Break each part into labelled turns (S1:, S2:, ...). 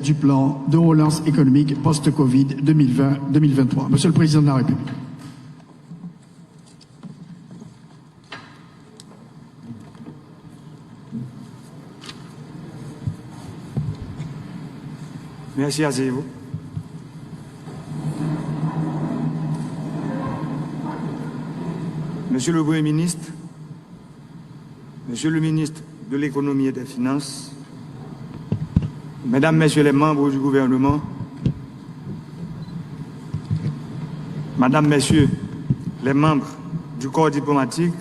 S1: du plan de relance économique post-Covid 2020-2023. Monsieur le Président de la République.
S2: Merci, asseyez-vous. Monsieur le Premier ministre, Monsieur le ministre de l'Économie et des Finances, Mesdames, Messieurs les membres du gouvernement, Madame, Messieurs les membres du corps diplomatique,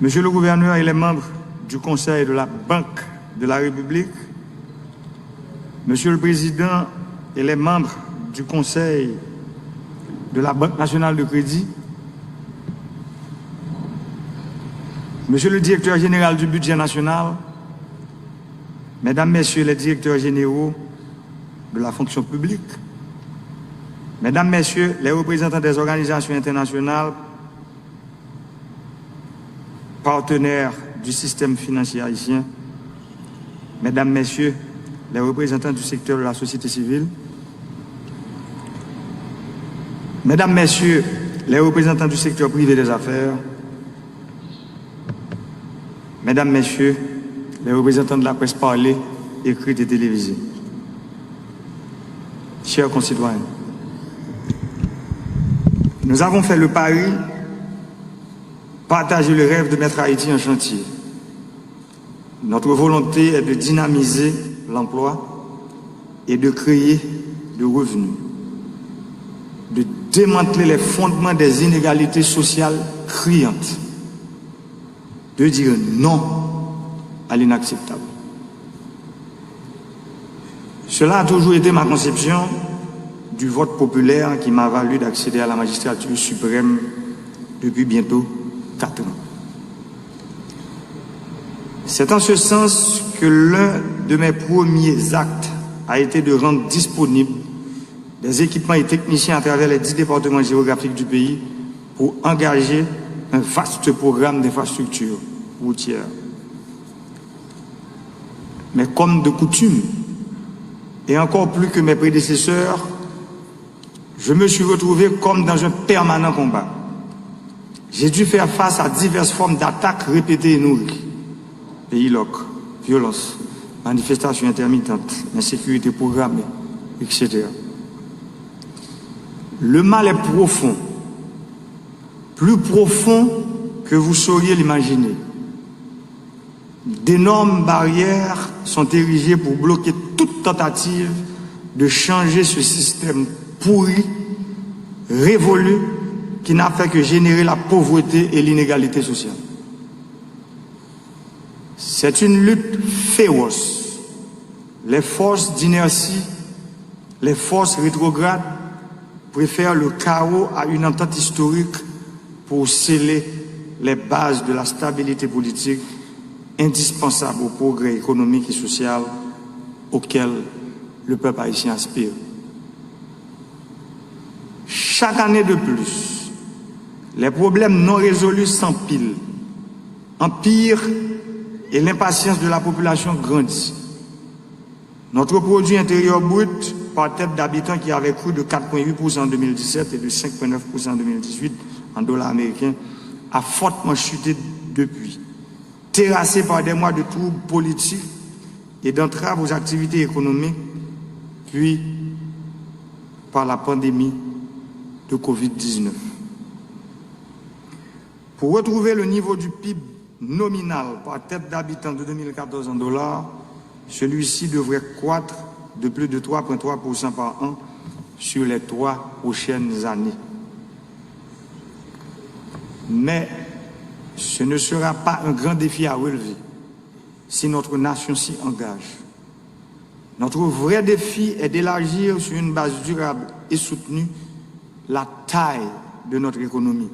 S2: Monsieur le gouverneur et les membres du Conseil de la Banque de la République, Monsieur le Président et les membres du Conseil de la Banque nationale de crédit, Monsieur le Directeur général du budget national, Mesdames, Messieurs les directeurs généraux de la fonction publique, Mesdames, Messieurs les représentants des organisations internationales, partenaires du système financier haïtien, Mesdames, Messieurs les représentants du secteur de la société civile, Mesdames, Messieurs les représentants du secteur privé des affaires, Mesdames, Messieurs les représentants de la presse parlée, écrite et télévisée, chers concitoyens, nous avons fait le pari, partager le rêve de mettre Haïti en chantier. Notre volonté est de dynamiser l'emploi et de créer de revenus, de démanteler les fondements des inégalités sociales criantes, de dire non à l'inacceptable. Cela a toujours été ma conception du vote populaire qui m'a valu d'accéder à la magistrature suprême depuis bientôt 4 ans. C'est en ce sens que l'un de mes premiers actes a été de rendre disponibles des équipements et techniciens à travers les 10 départements géographiques du pays pour engager un vaste programme d'infrastructures routières. Mais comme de coutume, et encore plus que mes prédécesseurs, je me suis retrouvé comme dans un permanent combat. J'ai dû faire face à diverses formes d'attaques répétées et nourries. Pays loc, violence, manifestations intermittentes, insécurité programmée, etc. Le mal est profond, plus profond que vous sauriez l'imaginer. D'énormes barrières sont érigées pour bloquer toute tentative de changer ce système pourri, révolu, qui n'a fait que générer la pauvreté et l'inégalité sociale. C'est une lutte féroce. Les forces d'inertie, les forces rétrogrades préfèrent le chaos à une entente historique pour sceller les bases de la stabilité politique indispensable au progrès économique et social auquel le peuple haïtien aspire. Chaque année de plus, les problèmes non résolus s'empilent, empirent et l'impatience de la population grandit. Notre produit intérieur brut par tête d'habitant qui avait cru de 4,8% en 2017 et de 5,9% en 2018 en dollars américains a fortement chuté depuis, terrassé par des mois de troubles politiques et d'entraves aux activités économiques, puis par la pandémie de Covid-19. Pour retrouver le niveau du PIB nominal par tête d'habitant de 2014 en dollars, celui-ci devrait croître de plus de 3,3% par an sur les 3 prochaines années. Mais ce ne sera pas un grand défi à relever si notre nation s'y engage. Notre vrai défi est d'élargir sur une base durable et soutenue la taille de notre économie,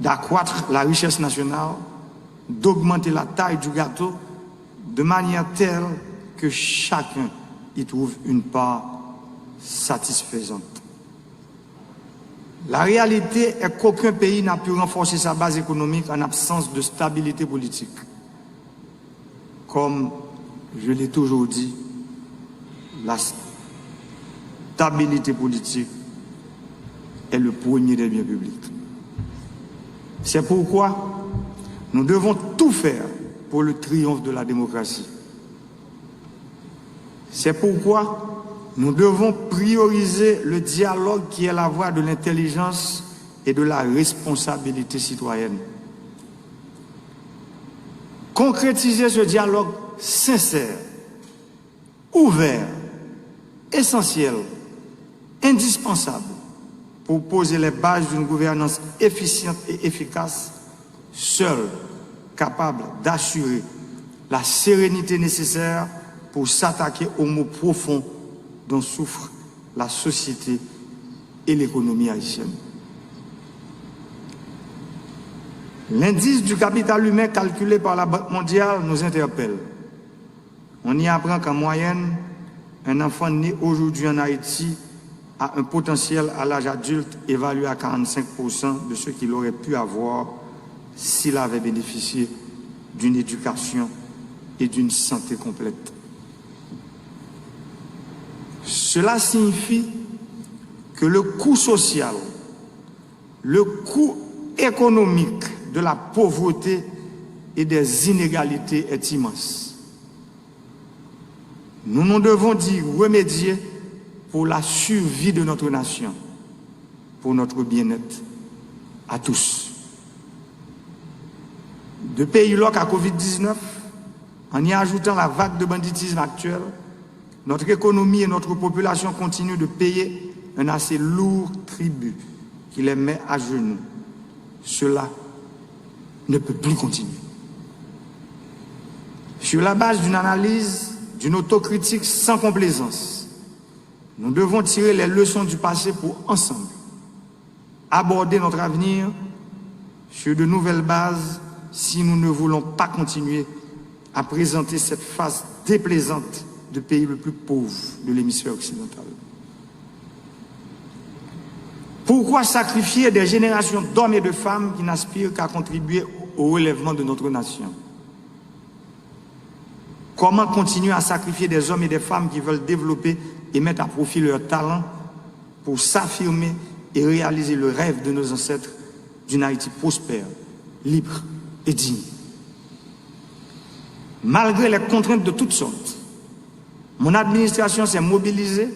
S2: d'accroître la richesse nationale, d'augmenter la taille du gâteau de manière telle que chacun y trouve une part satisfaisante. La réalité est qu'aucun pays n'a pu renforcer sa base économique en absence de stabilité politique, comme je l'ai toujours dit, la stabilité politique est le premier des biens publics. C'est pourquoi nous devons tout faire pour le triomphe de la démocratie. C'est pourquoi nous devons prioriser le dialogue qui est la voie de l'intelligence et de la responsabilité citoyenne. Concrétiser ce dialogue sincère, ouvert, essentiel, indispensable pour poser les bases d'une gouvernance efficiente et efficace, seule capable d'assurer la sérénité nécessaire pour s'attaquer aux maux profonds dont souffrent la société et l'économie haïtienne. L'indice du capital humain calculé par la Banque mondiale nous interpelle. On y apprend qu'en moyenne, un enfant né aujourd'hui en Haïti a un potentiel à l'âge adulte évalué à 45% de ce qu'il aurait pu avoir s'il avait bénéficié d'une éducation et d'une santé complète. Cela signifie que le coût social, le coût économique de la pauvreté et des inégalités est immense. Nous nous devons d'y remédier pour la survie de notre nation, pour notre bien-être à tous. De pays loc à Covid-19, en y ajoutant la vague de banditisme actuelle, notre économie et notre population continuent de payer un assez lourd tribut qui les met à genoux. Cela ne peut plus continuer. Sur la base d'une analyse, d'une autocritique sans complaisance, nous devons tirer les leçons du passé pour ensemble aborder notre avenir sur de nouvelles bases si nous ne voulons pas continuer à présenter cette face déplaisante du pays le plus pauvre de l'hémisphère occidental. Pourquoi sacrifier des générations d'hommes et de femmes qui n'aspirent qu'à contribuer au relèvement de notre nation? Comment continuer à sacrifier des hommes et des femmes qui veulent développer et mettre à profit leurs talents pour s'affirmer et réaliser le rêve de nos ancêtres d'une Haïti prospère, libre et digne? Malgré les contraintes de toutes sortes, mon administration s'est mobilisée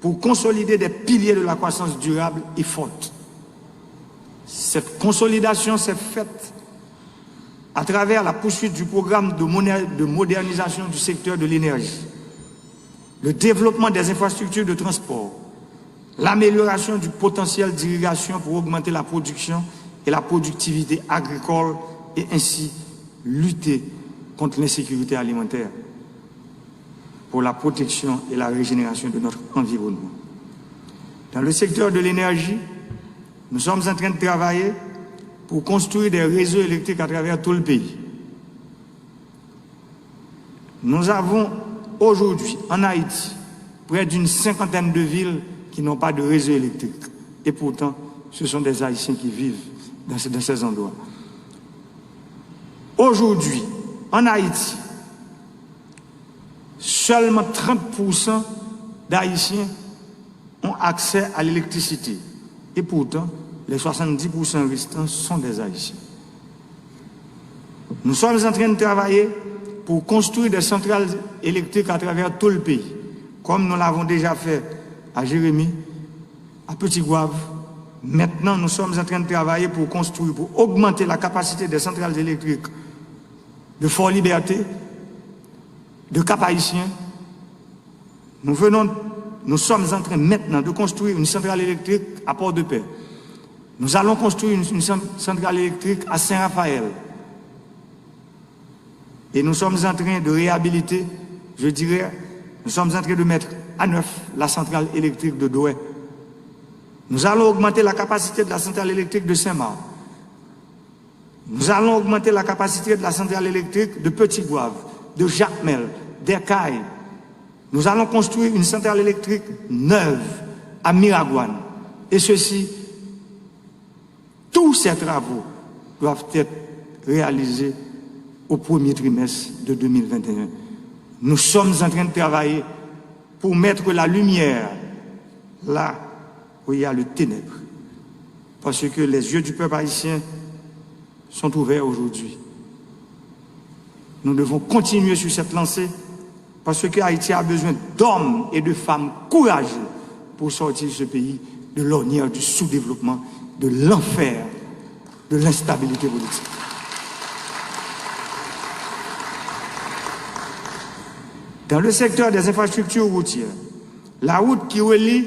S2: pour consolider des piliers de la croissance durable et forte. Cette consolidation s'est faite à travers la poursuite du programme de modernisation du secteur de l'énergie, le développement des infrastructures de transport, l'amélioration du potentiel d'irrigation pour augmenter la production et la productivité agricole et ainsi lutter contre l'insécurité alimentaire, pour la protection et la régénération de notre environnement. Dans le secteur de l'énergie, nous sommes en train de travailler pour construire des réseaux électriques à travers tout le pays. Nous avons aujourd'hui en Haïti près d'une cinquantaine de villes qui n'ont pas de réseau électrique. Et pourtant, ce sont des Haïtiens qui vivent dans ces endroits. Aujourd'hui, en Haïti, seulement 30% d'Haïtiens ont accès à l'électricité. Et pourtant, les 70% restants sont des Haïtiens. Nous sommes en train de travailler pour construire des centrales électriques à travers tout le pays, comme nous l'avons déjà fait à Jérémie, à Petit-Gouave. Maintenant, nous sommes en train de travailler pour construire, pour augmenter la capacité des centrales électriques de Fort-Liberté, de Cap-Haïtien. Nous sommes en train maintenant de construire une centrale électrique à Port-de-Paix. Nous allons construire une centrale électrique à Saint-Raphaël. Et nous sommes en train de réhabiliter, je dirais, nous sommes en train de mettre à neuf la centrale électrique de Douai. Nous allons augmenter la capacité de la centrale électrique de Saint-Marc. Nous allons augmenter la capacité de la centrale électrique de Petit-Gouave, de Jacmel, d'Ercaille. Nous allons construire une centrale électrique neuve à Miragouane. Et tous ces travaux doivent être réalisés au premier trimestre de 2021. Nous sommes en train de travailler pour mettre la lumière là où il y a le ténèbre. Parce que les yeux du peuple haïtien sont ouverts aujourd'hui. Nous devons continuer sur cette lancée parce que Haïti a besoin d'hommes et de femmes courageux pour sortir ce pays de l'ornière du sous-développement, de l'enfer, de l'instabilité politique. Dans le secteur des infrastructures routières, la route qui relie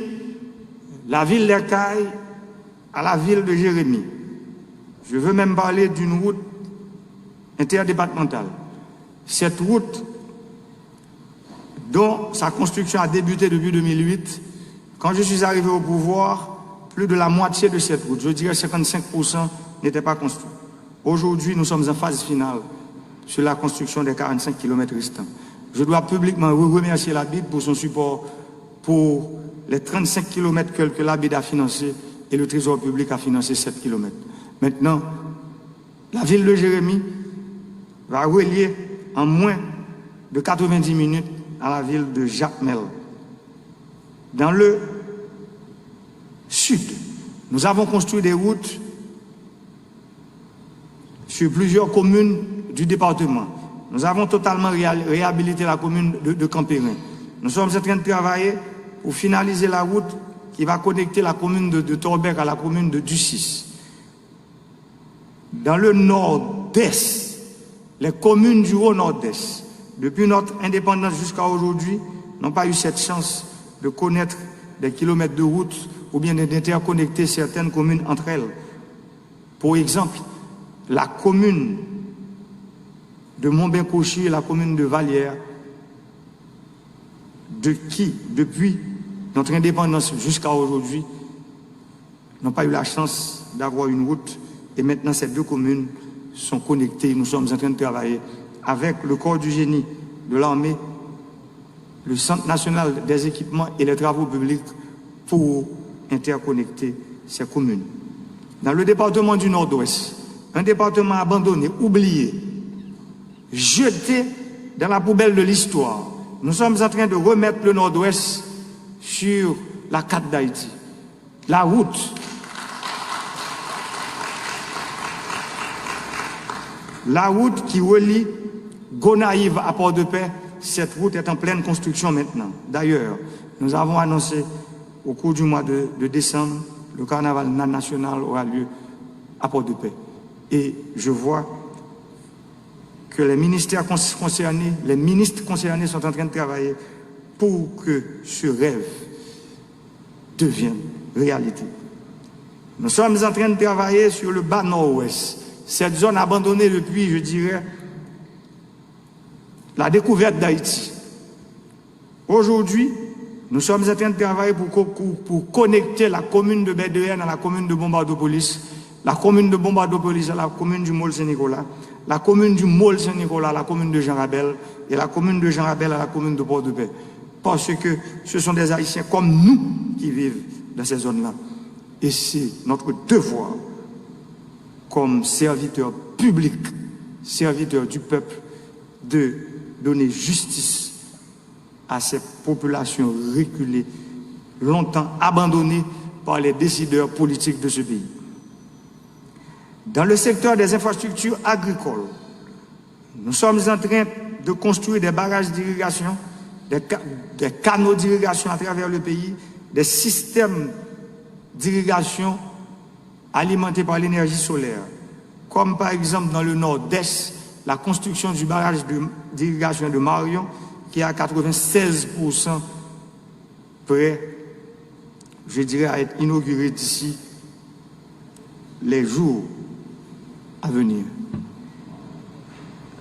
S2: la ville d'Ercaille à la ville de Jérémie, je veux même parler d'une route interdépartementale. Cette route, dont sa construction a débuté depuis 2008, quand je suis arrivé au pouvoir, plus de la moitié de cette route, je dirais 55%, n'était pas construite. Aujourd'hui, nous sommes en phase finale sur la construction des 45 km restants. Je dois publiquement remercier la BID pour son support pour les 35 km que la BID a financé et le Trésor public a financé 7 km. Maintenant, la ville de Jérémie va relier en moins de 90 minutes à la ville de Jacmel. Dans le sud, nous avons construit des routes sur plusieurs communes du département. Nous avons totalement réhabilité la commune de Campérin. Nous sommes en train de travailler pour finaliser la route qui va connecter la commune de Torbec à la commune de Ducis. Dans le nord-est, les communes du haut-nord-est, depuis notre indépendance jusqu'à aujourd'hui, n'ont pas eu cette chance de connaître des kilomètres de route ou bien d'interconnecter certaines communes entre elles. Pour exemple, la commune de Montbain-Cauchy et la commune de Vallière, de qui, depuis notre indépendance jusqu'à aujourd'hui, n'ont pas eu la chance d'avoir une route. Et maintenant, ces deux communes sont connectées. Nous sommes en train de travailler avec le corps du génie de l'armée, le Centre national des équipements et les travaux publics pour interconnecter ces communes. Dans le département du Nord-Ouest, un département abandonné, oublié, jeté dans la poubelle de l'histoire, nous sommes en train de remettre le Nord-Ouest sur la carte d'Haïti. La route qui relie Gonaïve à Port-de-Paix, cette route est en pleine construction maintenant. D'ailleurs, nous avons annoncé au cours du mois de décembre, le carnaval national aura lieu à Port-de-Paix. Et je vois que les ministères concernés, les ministres concernés sont en train de travailler pour que ce rêve devienne réalité. Nous sommes en train de travailler sur le bas nord-ouest, cette zone abandonnée depuis, je dirais, la découverte d'Haïti. Aujourd'hui, nous sommes en train de travailler pour connecter la commune de Bédéenne à la commune de Bombardopolis, la commune de Bombardopolis à la commune du Môle-Saint-Nicolas, la commune du Môle-Saint-Nicolas à la commune de Jean-Rabel et la commune de Jean-Rabel à la commune de Port-de-Paix. Parce que ce sont des Haïtiens comme nous qui vivent dans ces zones-là. Et c'est notre devoir, comme serviteurs publics, serviteurs du peuple, de donner justice à ces populations reculées, longtemps abandonnées par les décideurs politiques de ce pays. Dans le secteur des infrastructures agricoles, nous sommes en train de construire des barrages d'irrigation, des canaux d'irrigation à travers le pays, des systèmes d'irrigation alimentés par l'énergie solaire, comme par exemple dans le nord-est, la construction du barrage d'irrigation de Marion, qui est à 96% prêt, je dirais, à être inauguré d'ici les jours à venir.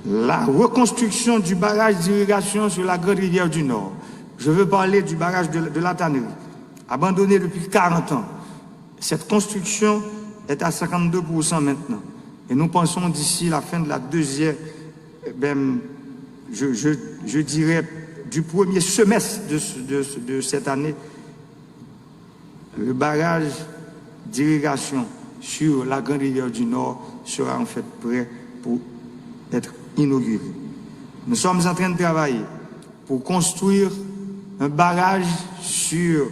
S2: La reconstruction du barrage d'irrigation sur la Grande Rivière du Nord. Je veux parler du barrage de la Tannerie, abandonné depuis 40 ans. Cette construction est à 52% maintenant. Et nous pensons d'ici la fin de la deuxième, je dirais, du premier semestre de cette année, le barrage d'irrigation sur la Grande Rivière du Nord sera en fait prêt pour être inauguré. Nous sommes en train de travailler pour construire un barrage sur